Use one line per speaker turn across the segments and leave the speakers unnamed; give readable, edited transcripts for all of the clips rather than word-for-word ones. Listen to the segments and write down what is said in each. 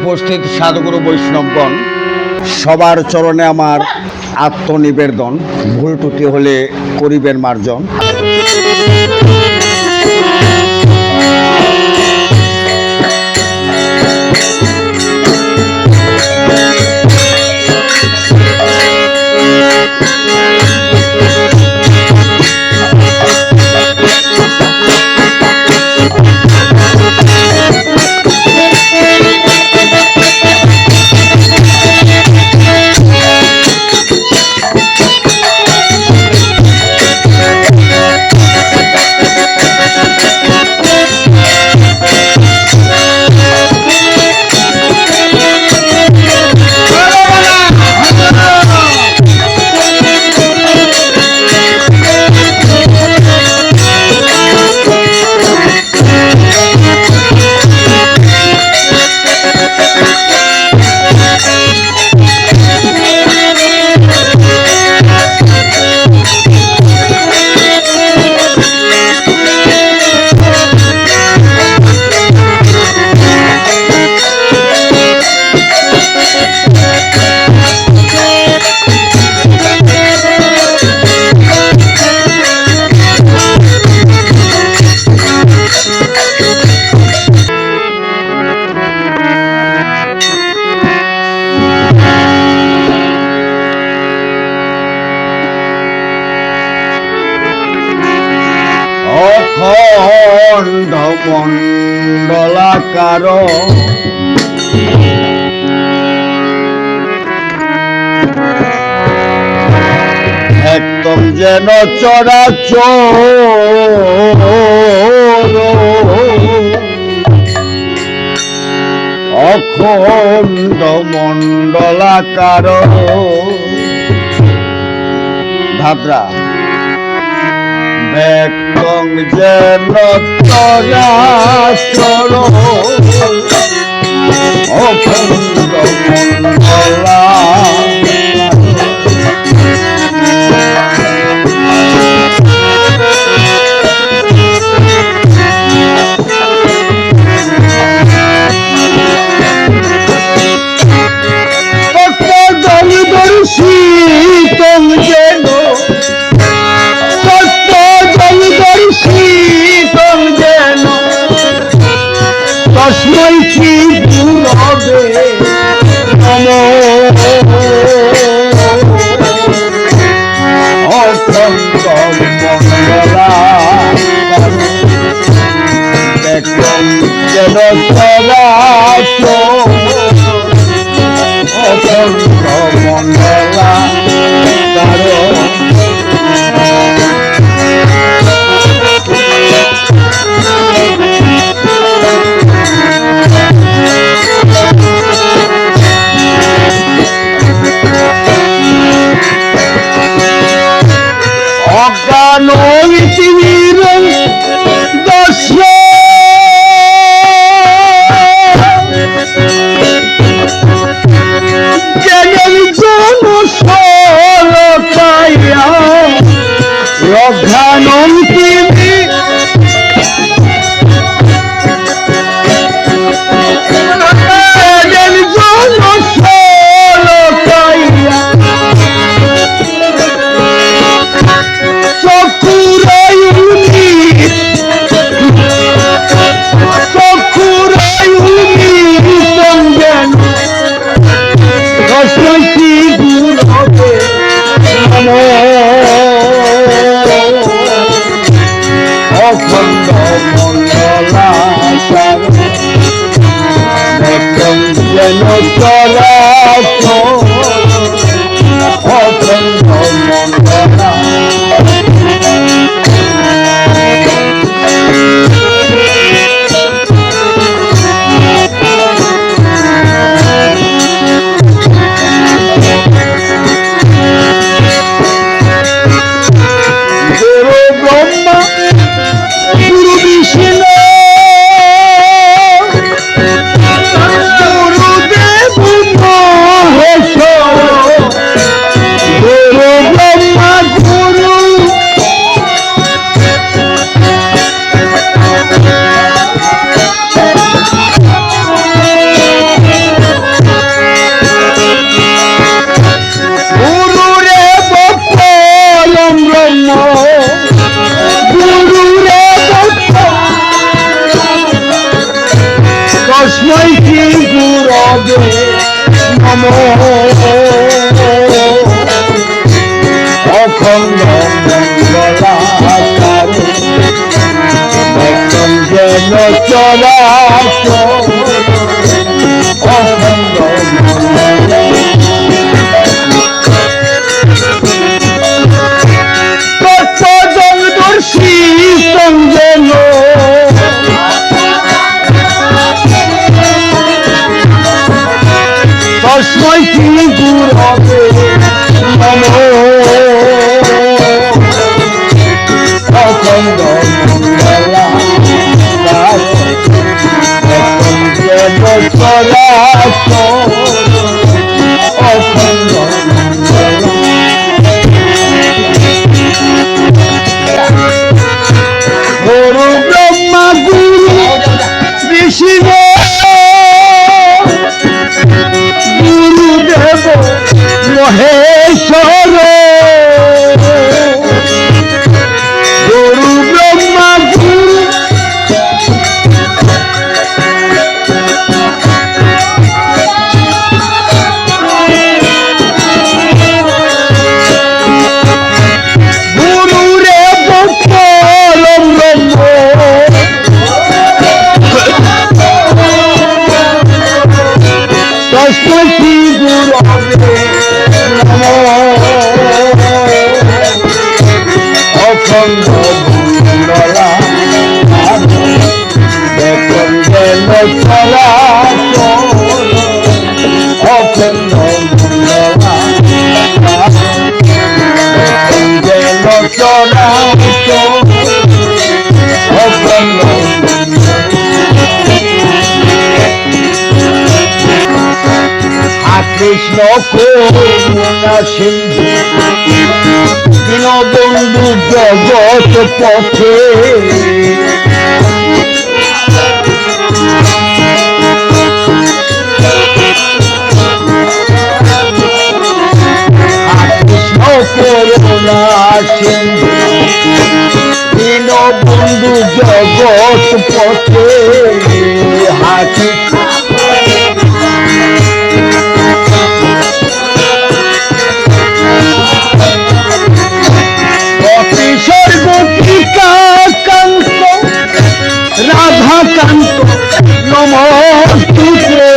উপস্থিত সাধুগুরু বৈষ্ণবগণ, সবার চরণে আমার আত্মনিবেদন। ভুল ত্রুটি হলে করিবেন মার্জন। অখণ্ড মণ্ডলাকার একদম যেন চরাচর, অখণ্ড মণ্ডলাকার ভাদ্রা একদম যেন চরাচর, অখণ্ড মণ্ডলা তস্মৈ শ্রী গুরবে নমঃ। অখণ্ড মণ্ডলা একদম যেন চরাচর, অখণ্ড মণ্ডলা অখণ্ড মণ্ডলাকার একদম যেন চরাচর, অখণ্ড মণ্ডলা গুরুদেব চরাচর অখণ্ড তত্ত্বজনদর্শী সঞ্জন তস্মৈ শ্রী গুরবে নমঃ অখণ্ড মঙ্গলা চরাচর অখণ্ড গুরু ব্রহ্মা গুরু বিষ্ণু গুরুদেব মহেশ্বর গুরু ব্রহ্মা গুরু তস্মৈ গুরবে নমঃ অখণ্ড মঙ্গলা দেখুন যেন চরাচর অখণ্ড মঙ্গলা দেখুন যেন চরাচর অখণ্ড কৃষ্ণ করুণা সিন্ধু দীনবন্ধু জগৎ পথে কৃষ্ণ করুণা সিন্ধু দীনবন্ধু জগৎ পথে হাতি রাধাকান্ত নমস্তুতে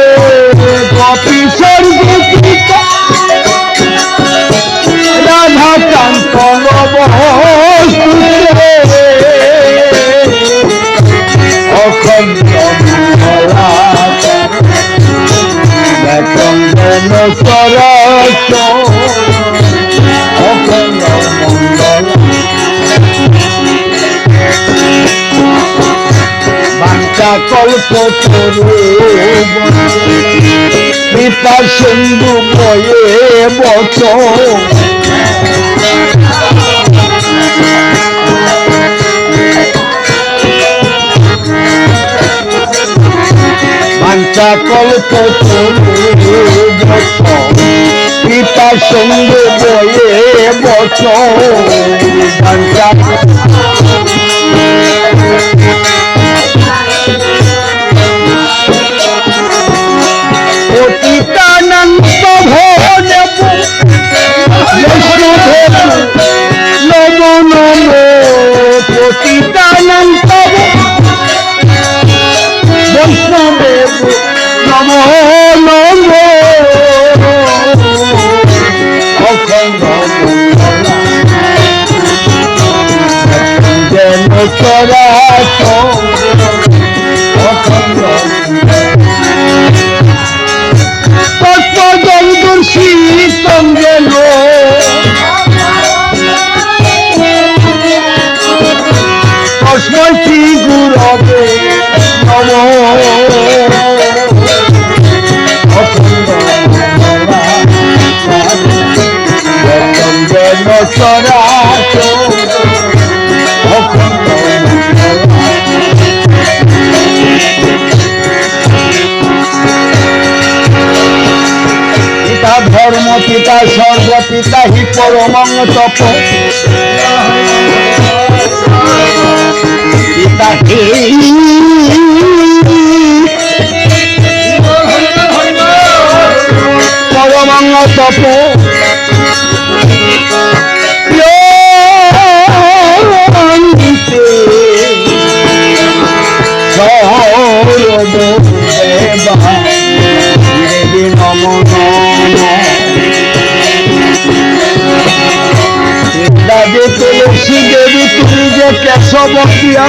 গোপীশ্বর গোপিকা রাধাকান্ত নমস্তুতে অখণ্ড মঙ্গলা দেখুন যেন চরাচর অখণ্ড মঙ্গলা কল্পতরু কৃপা সিন্ধু বয়ে বচ বাঞ্ছা কল্পতরু বচ কৃপা সিন্ধু বয়ে বচ বাঞ্ছা পতিতানন্দ ভোদেব বৈষ্ণদেব নমো নমো পতিতানন্দ বৈষ্ণদেব নমো নমো অখণ্ড মঙ্গলা যেন চরাচর অখণ্ড তত্ত্বজনদর্শী সঞ্জন তস্মৈ শ্রী গুরবে নমঃ অখণ্ড মঙ্গলা দেখুন যেন চরাচর অখণ্ড পিতা ধর্ম পিতা সর্ব পিতা হি পরমং তপ পিতা হি পরমং তপ দেশবন্দিয়া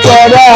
চরা